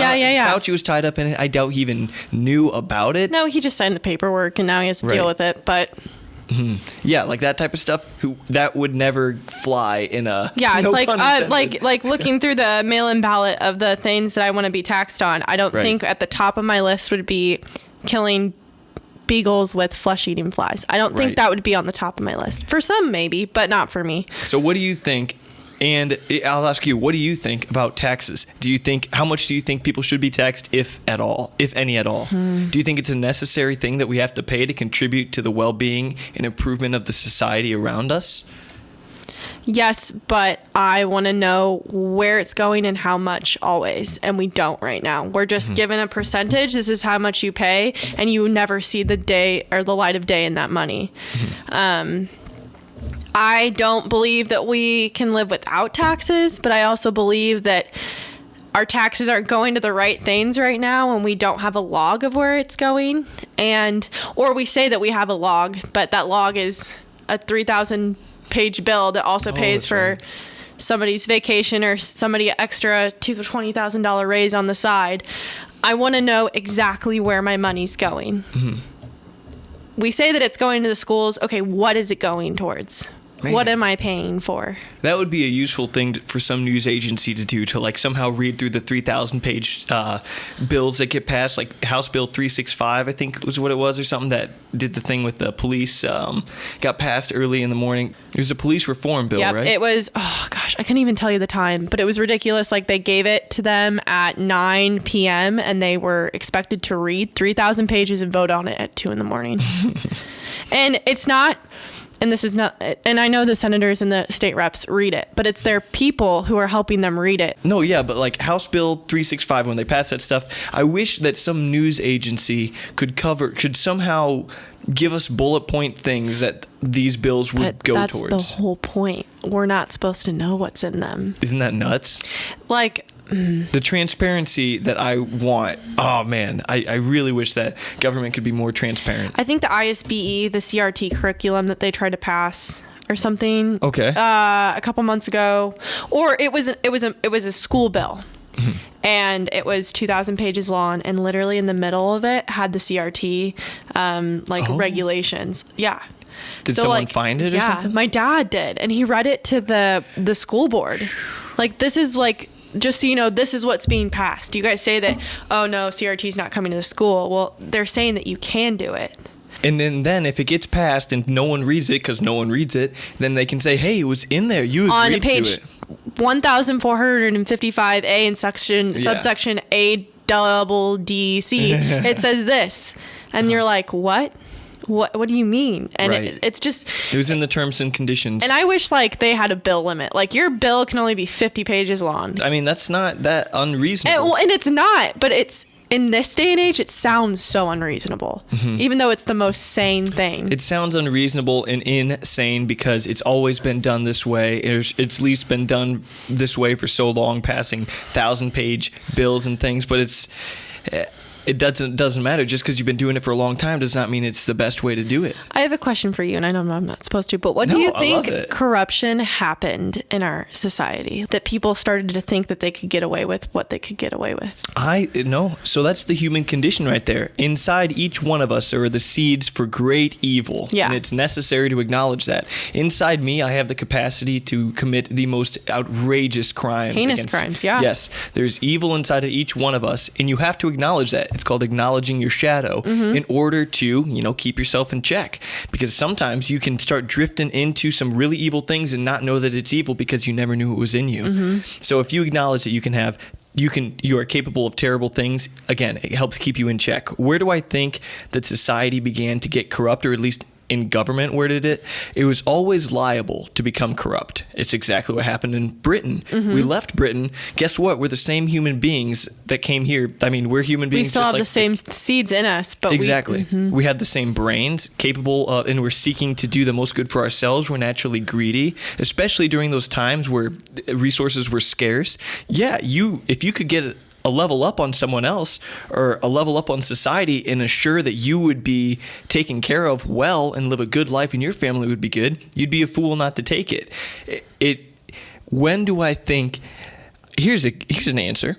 Fauci was tied up in it. I doubt he even knew about it. No, he just signed the paperwork and now he has to deal with it, but... Yeah, like that type of stuff. That would never fly in a... Yeah, it's like looking through the mail-in ballot of the things that I want to be taxed on. I don't think at the top of my list would be killing beagles with flesh-eating flies. I don't think that would be on the top of my list. For some, maybe, but not for me. So what do you think? And I'll ask you, what do you think about taxes? How much do you think people should be taxed, if at all, if any at all? Do you think it's a necessary thing that we have to pay to contribute to the well-being and improvement of the society around us? Yes, but I want to know where it's going and how much always. And we don't right now. We're just given a percentage. This is how much you pay. And you never see the day or the light of day in that money. I don't believe that we can live without taxes, but I also believe that our taxes aren't going to the right things right now, and we don't have a log of where it's going. Or we say that we have a log, but that log is a 3,000 page bill that also pays for somebody's vacation or somebody extra $20,000 raise on the side. I want to know exactly where my money's going. We say that it's going to the schools. Okay, what is it going towards? What am I paying for? That would be a useful thing for some news agency to do, to like somehow read through the 3,000 page bills that get passed, like House Bill 365, I think was what it was, or something, that did the thing with the police, got passed early in the morning. It was a police reform bill, right? It was, oh gosh, I couldn't even tell you the time, but it was ridiculous. Like, they gave it to them at 9 p.m. and they were expected to read 3,000 pages and vote on it at 2 in the morning. And it's not... And this is not, and I know the senators and the state reps read it, but it's their people who are helping them read it. No, yeah, but like House Bill 365, when they pass that stuff, I wish that some news agency could somehow give us bullet point things that these bills would go towards. That's the whole point. We're not supposed to know what's in them. Isn't that nuts? Like... The transparency that I want. Oh man, I really wish that government could be more transparent. I think the ISBE, the CRT curriculum that they tried to pass or something. Okay. A couple months ago, or it was a school bill. Mm-hmm. And it was 2,000 pages long, and literally in the middle of it had the CRT regulations. Yeah. Did someone find it or something? Yeah, my dad did, and he read it to the school board. Like, this is like, just so you know, this is what's being passed. You guys say that, oh no, CRT's not coming to the school. Well, they're saying that you can do it. And then if it gets passed and no one reads it, because no one reads it, then they can say, hey, it was in there. You agreed on page to it. 1455A in subsection A-double-D-C, it says this. And you're like, what? What do you mean? And right. It's just... It was in the terms and conditions. And I wish, like, they had a bill limit. Like, your bill can only be 50 pages long. I mean, that's not that unreasonable. And it's not, but it's... In this day and age, it sounds so unreasonable, even though it's the most sane thing. It sounds unreasonable and insane because it's always been done this way. It's at least been done this way for so long, passing 1,000-page bills and things. But it doesn't matter. Just because you've been doing it for a long time does not mean it's the best way to do it. I have a question for you, and I know I'm not supposed to, but what do you think corruption happened in our society? That people started to think that they could get away with what they could get away with? So that's the human condition right there. Inside each one of us are the seeds for great evil. Yeah. And it's necessary to acknowledge that. Inside me, I have the capacity to commit the most outrageous crimes. Heinous crimes, yeah. Yes. There's evil inside of each one of us, and you have to acknowledge that. It's called acknowledging your shadow in order to, keep yourself in check. Because sometimes you can start drifting into some really evil things and not know that it's evil because you never knew it was in you. So if you acknowledge that you are capable of terrible things, again, it helps keep you in check. Where do I think that society began to get corrupt, or at least in government, where did it? It was always liable to become corrupt. It's exactly what happened in Britain. We left Britain. Guess what? We're the same human beings that came here. I mean, we're human beings. We still have the same seeds in us, but exactly. We had the same brains, capable of, and we're seeking to do the most good for ourselves. We're naturally greedy, especially during those times where resources were scarce. Yeah, if you could get a level up on someone else or a level up on society and assure that you would be taken care of well and live a good life and your family would be good, you'd be a fool not to take it. When do I think, here's an answer.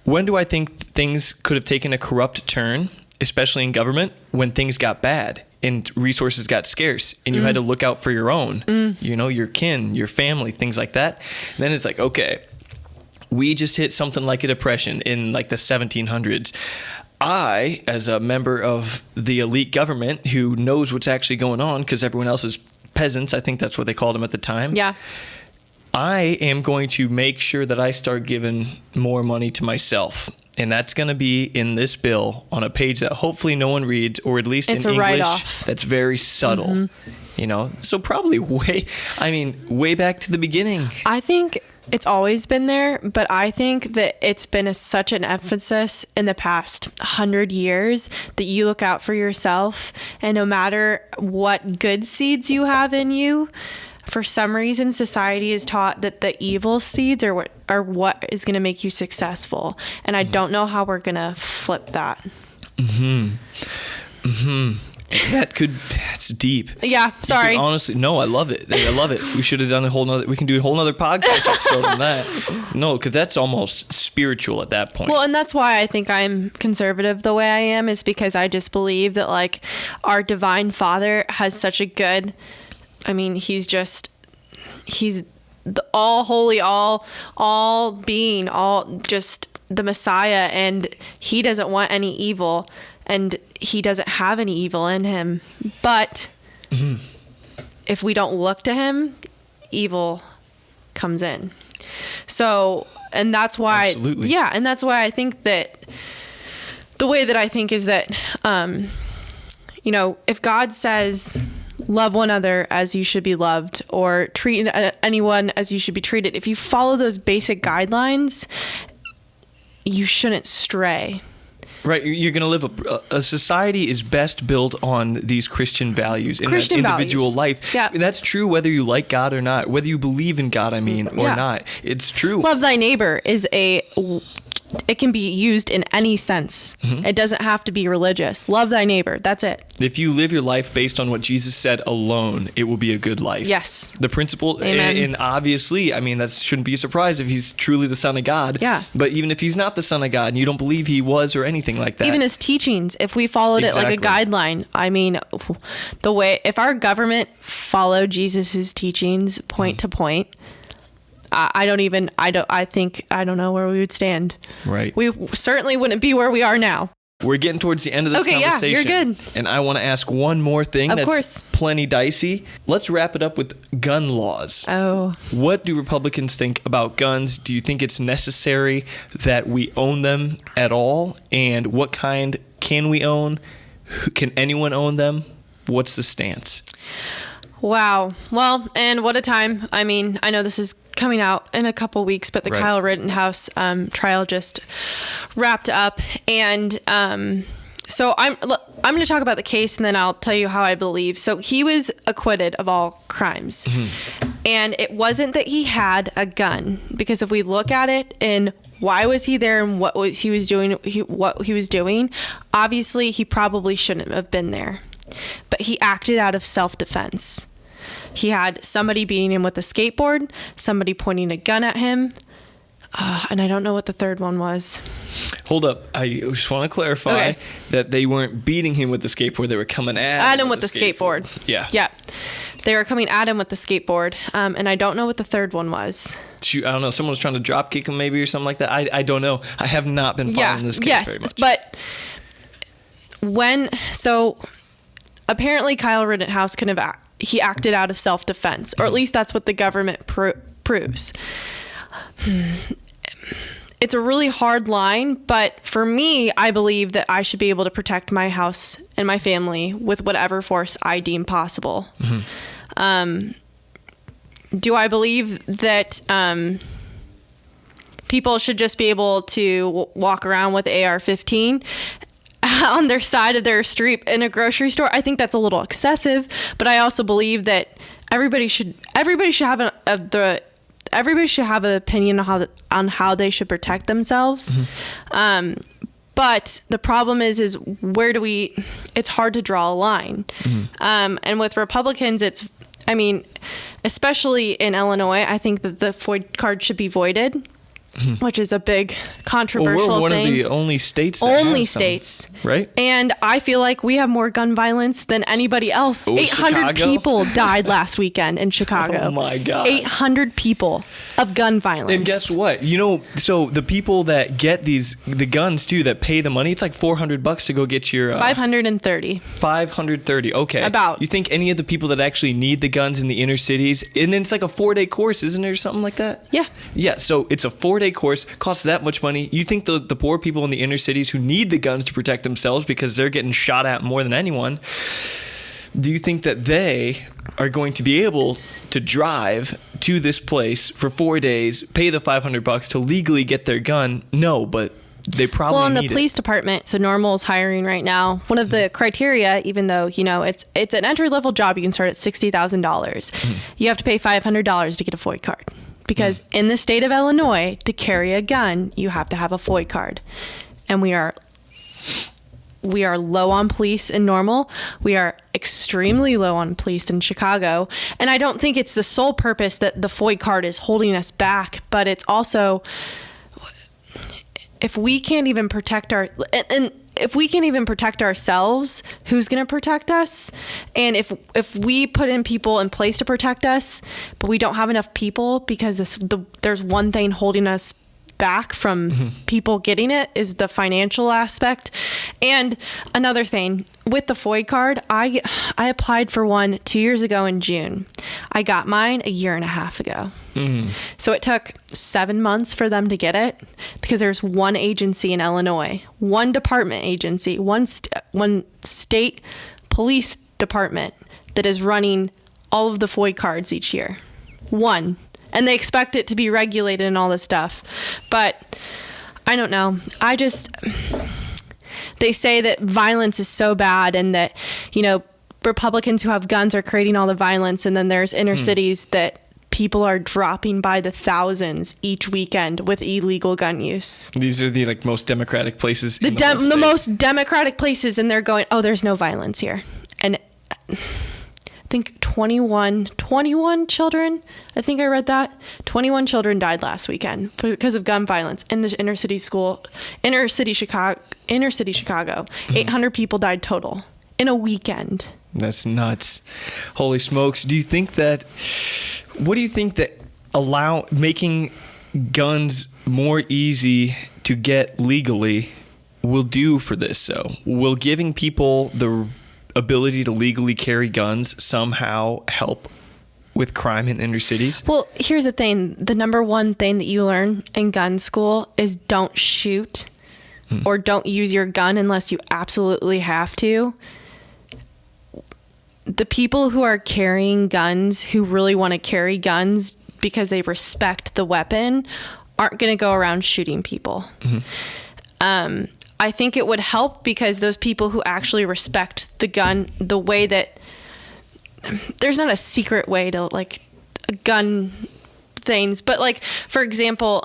When do I think things could have taken a corrupt turn, especially in government, when things got bad and resources got scarce and you had to look out for your own, your kin, your family, things like that. And then it's like, okay, we just hit something like a depression in like the 1700s. I, as a member of the elite government who knows what's actually going on because everyone else is peasants, I think that's what they called them at the time. Yeah. I am going to make sure that I start giving more money to myself. And that's going to be in this bill on a page that hopefully no one reads, or at least it's in English write-off. That's very subtle. So probably way back to the beginning. I think it's always been there, but I think that it's been such an emphasis in the past 100 years that you look out for yourself, and no matter what good seeds you have in you, for some reason society is taught that the evil seeds are what is going to make you successful, and I don't know how we're going to flip that. That's deep. Yeah, sorry. Honestly, no, I love it. We should have done we can do a whole nother podcast episode on that. No, because that's almost spiritual at that point. Well, and that's why I think I'm conservative the way I am, is because I just believe that like our divine Father has such a good I mean, he's the all holy, all being, all just the Messiah, and he doesn't want any evil, and he doesn't have any evil in him. But if we don't look to him, evil comes in. So, and that's why, Absolutely. yeah. And that's why I think that the way that I think is that, if God says, love one another as you should be loved, or treat anyone as you should be treated, if you follow those basic guidelines, you shouldn't stray. Right, you're going to live a society is best built on these Christian values in Christian an individual values. life. Yeah. And that's true whether you like God or not, whether you believe in God, or Yeah. not. It's true. Love thy neighbor it can be used in any sense. It doesn't have to be religious. Love thy neighbor. That's it. If you live your life based on what Jesus said alone, it will be a good life. Yes. The principle, Amen. and obviously, I mean, that shouldn't be a surprise if he's truly the Son of God. Yeah. But even if he's not the Son of God and you don't believe he was or anything like that. Even his teachings, if we followed it like a Exactly. guideline, I mean, if our government followed Jesus's teachings point to point, I don't know where we would stand. Right. We certainly wouldn't be where we are now. We're getting towards the end of this Okay, yeah, conversation. you're good. And I want to ask one more thing Of that's course. plenty dicey. Let's wrap it up with gun laws. Oh, What do Republicans think about guns? Do you think it's necessary that we own them at all? And what kind can we own? Can anyone own them? What's the stance? wow. Well, and what a time. I mean, I know this is coming out in a couple weeks, but the Right. Kyle Rittenhouse trial just wrapped up. And so I'm going to talk about the case, and then I'll tell you how I believe. So he was acquitted of all crimes. And it wasn't that he had a gun, because if we look at it and why was he there and what he was doing, obviously he probably shouldn't have been there. But he acted out of self-defense. He had somebody beating him with a skateboard, somebody pointing a gun at him, and I don't know what the third one was. Hold up. I just want to clarify Okay. that they weren't beating him with the skateboard. They were coming at Him with the skateboard. Yeah. Yeah. They were coming at him with the skateboard, and I don't know what the third one was. Shoot, I don't know. Someone was trying to drop kick him maybe or something like that. I don't know. I have not been following this case very much. But so apparently Kyle Rittenhouse he acted out of self-defense, or at least that's what the government proves. It's a really hard line, but for me, I believe that I should be able to protect my house and my family with whatever force I deem possible. Do I believe that people should just be able to walk around with AR-15 on their side of their street in a grocery store? I think that's a little excessive, but I also believe that everybody should have an opinion on how they should protect themselves. But the problem is it's hard to draw a line. And with Republicans, especially in Illinois, I think that the FOID card should be voided, which is a big controversial we're one thing. of the only states that Only has some, states. right? And I feel like we have more gun violence than anybody else. Oh, 800 Chicago? people died last weekend in Chicago. Oh my God. 800 people of gun violence. And guess what? So the people that get the guns too, that pay the money, it's like $400 to go get your 530. 530. Okay. About. You think any of the people that actually need the guns in the inner cities, and then it's like a 4-day course, isn't it, or something like that? Yeah. Yeah. So it's a 4-day course, costs that much money. You think the poor people in the inner cities who need the guns to protect themselves because they're getting shot at more than anyone, do you think that they are going to be able to drive to this place for 4 days, pay the $500 to legally get their gun? No, but they probably Well, in the need police department, so Normal is hiring right now. One of the criteria, even though it's an entry level job, you can start at $60,000. You have to pay $500 to get a FOID card, because in the state of Illinois, to carry a gun, you have to have a FOID card, and we are low on police in Normal. We are extremely low on police in Chicago. And I don't think it's the sole purpose that the FOID card is holding us back, but it's also, if we can't even protect and if we can't even protect ourselves, who's going to protect us? And if we put in people in place to protect us, but we don't have enough people because there's one thing holding us back from people getting it is the financial aspect. And another thing with the FOID card, I applied for one 2 years ago in June. I got mine a year and a half ago. So it took 7 months for them to get it because there's one agency in Illinois, one department agency, one state police department that is running all of the FOID cards each year. One. And they expect it to be regulated and all this stuff. But I don't know. They say that violence is so bad and that, Republicans who have guns are creating all the violence. And then there's inner cities that people are dropping by the thousands each weekend with illegal gun use. These are the most democratic places in the whole state. The most democratic places. And they're going, oh, there's no violence here. And I think 21 children, I think I read that. 21 children died last weekend because of gun violence in the inner city Chicago. 800 people died total in a weekend. That's nuts. Holy smokes. What do you think that making guns more easy to get legally will do for this? So will giving people the ability to legally carry guns somehow help with crime in inner cities? Well, here's the thing. The number one thing that you learn in gun school is don't shoot or don't use your gun unless you absolutely have to. The people who are carrying guns, who really want to carry guns because they respect the weapon, aren't going to go around shooting people. I think it would help because those people who actually respect the gun, the way that there's not a secret way to gun things, but for example,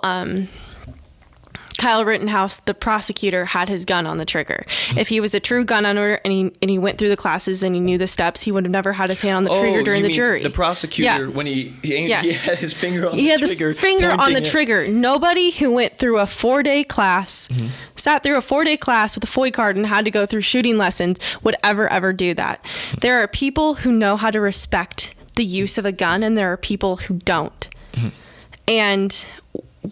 Kyle Rittenhouse, the prosecutor, had his gun on the trigger. If he was a true gun owner and he went through the classes and he knew the steps, he would have never had his hand on the trigger during the jury. The prosecutor, when he had his finger on the trigger. He had the finger on the trigger. Nobody who went through a 4-day class, sat through a 4-day class with a FOID card and had to go through shooting lessons would ever do that. There are people who know how to respect the use of a gun and there are people who don't. And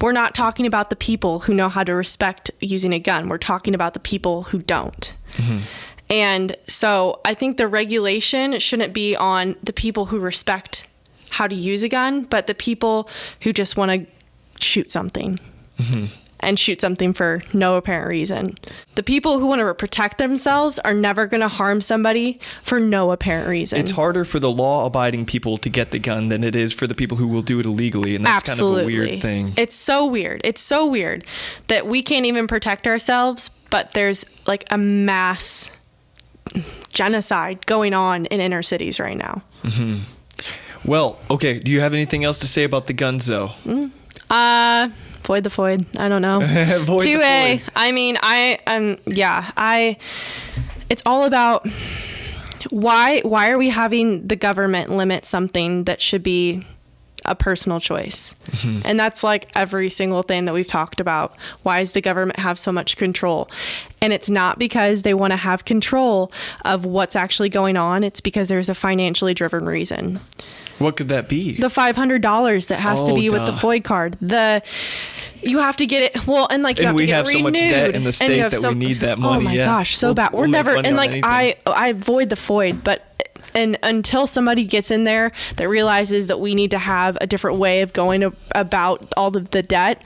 we're not talking about the people who know how to respect using a gun. We're talking about the people who don't. And so I think the regulation shouldn't be on the people who respect how to use a gun, but the people who just want to shoot something and shoot something for no apparent reason. The people who want to protect themselves are never going to harm somebody for no apparent reason. It's harder for the law-abiding people to get the gun than it is for the people who will do it illegally, and that's kind of a weird thing. It's so weird. It's so weird that we can't even protect ourselves, but there's a mass genocide going on in inner cities right now. Well, okay. Do you have anything else to say about the guns, though? Void the FOID. I don't know. Void 2A. I mean, it's all about why are we having the government limit something that should be a personal choice? And that's every single thing that we've talked about. Why does the government have so much control? And it's not because they want to have control of what's actually going on. It's because there's a financially driven reason. What could that be? The $500 that has to be with the FOID card. You have to get it. Well, and you have to get it renewed. And we have so much debt in the state that we need that money. Oh my gosh, so bad. We're never. And I void the FOID, but until somebody gets in there that realizes that we need to have a different way of going about all of the debt,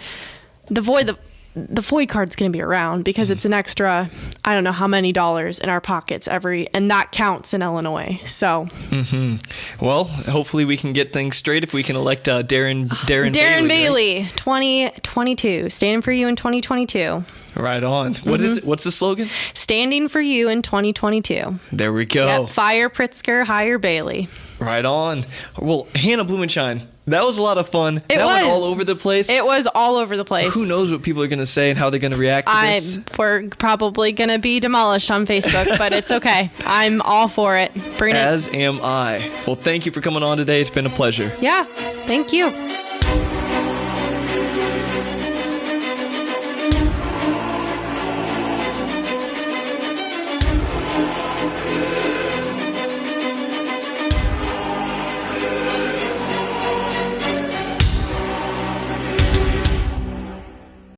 the FOID card's going to be around because it's an extra, I don't know how many dollars in our pockets and that counts in Illinois. So, well, hopefully we can get things straight if we can elect Darren Bailey, right? 2022, standing for you in 2022. Right on. What is it? What's the slogan? Standing for you in 2022. There we go. Yep. Fire Pritzker, hire Bailey. Right on. Well, Hannah Blumenshine, that was a lot of fun. That went all over the place. It was all over the place. Who knows what people are going to say and how they're going to react to this? We're probably going to be demolished on Facebook, but it's okay. I'm all for it. Bring it. As am I. Well, thank you for coming on today. It's been a pleasure. Yeah. Thank you.